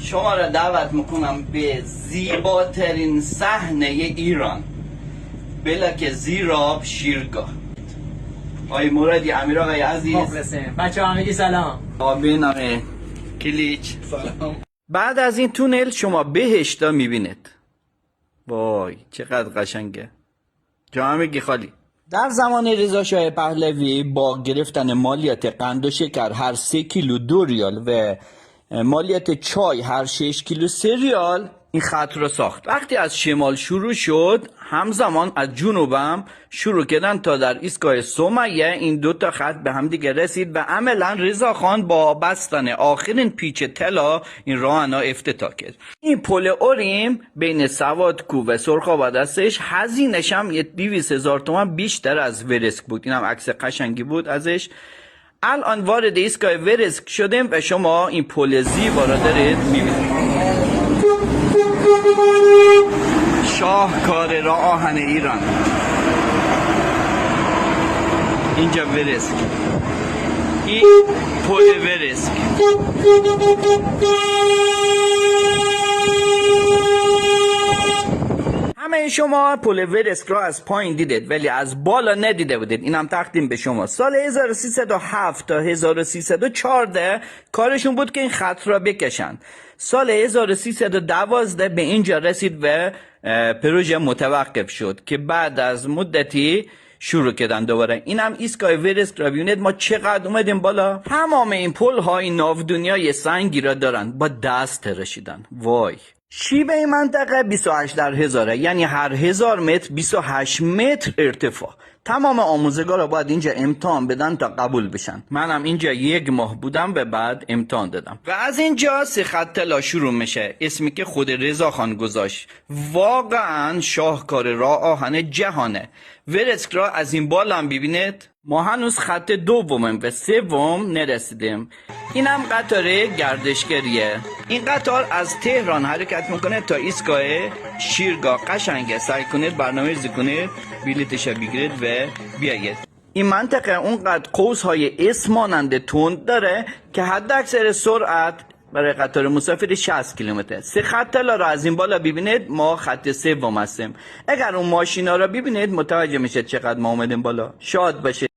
شما را دعوت میکنم به زیباترین صحنه ایران، بلک زیراب شیرگاه. آقای مرادی، امیر آقای عزیز، مخلصیم بچه همگی سلام. آقای نامه کلیچ سلام. بعد از این تونل شما بهشتا میبینید. وای چقدر قشنگه. جا همگی خالی. در زمان رضا شاه پهلوی با گرفتن مالیات قند و شکر هر 3 کیلو 2 ریال و مالیات چای هر 6 کیلو 3 ریال این خط رو ساخت. وقتی از شمال شروع شد، همزمان از جنوبم شروع کردن تا در ایستگاه سمیه این دوتا خط به هم دیگه رسید و عملا رضا خان با بستن آخرین پیچ طلا این راهنا افتتاح کرد. این پل اوریم بین سوادکو و سرخاباد هستش. هزینه‌ش هم 200,000 تومان بیشتر از ورسک بود. اینم عکس قشنگی بود ازش. الان وارد ایستگاه ورسک شدیم و شما این پل زیبا را دارید می‌بینید. شاهکار راه آهن ایران. اینجا ورسک، این پل ورسک. همه شما پل ورسک را از پایین دیدید ولی از بالا ندیده بودید. اینم تقدیم به شما. سال 1307 تا 1314 کارشون بود که این خط را بکشن. سال 1312 به اینجا رسید و پروژه متوقف شد که بعد از مدتی شروع کردن دوباره. اینم ایستگاه ورسک را ببینید ما چقدر اومدیم بالا. تمام این پل های ناو دنیای سنگی را دارن، با دست تراشیدن. وای. شیب این منطقه 28/1000، یعنی هر 1000 متر 28 متر ارتفاع. تمام آموزگارا باید اینجا امتحان بدن تا قبول بشن. منم اینجا 1 ماه بودم و بعد امتحان دادم. و از اینجا 3 خط طلا شروع میشه، اسمی که خود رضا خان گذاشت. واقعا شاهکار راه آهن جهانه. ورسک را از این بالا هم ببینید. ما هنوز خط دومیم و سوم نرسیدیم. اینم قطار گردشگریه. این قطار از تهران حرکت میکنه تا ایستگاه شیرگاه. قشنگه، سعی کنید برنامه‌ریزی کنید، بلیطش بگیرید و بیایید. این منطقه اونقدر قوس‌های اس مانند تند داره که حد اکثر سرعت برای قطار مسافر 60 کیلومتر. 3 خط طلا را از این بالا ببینید. ما خط سوم هستیم. اگر اون ماشینا را ببینید متوجه میشید چقدر ما اومدیم بالا. شاد باشید.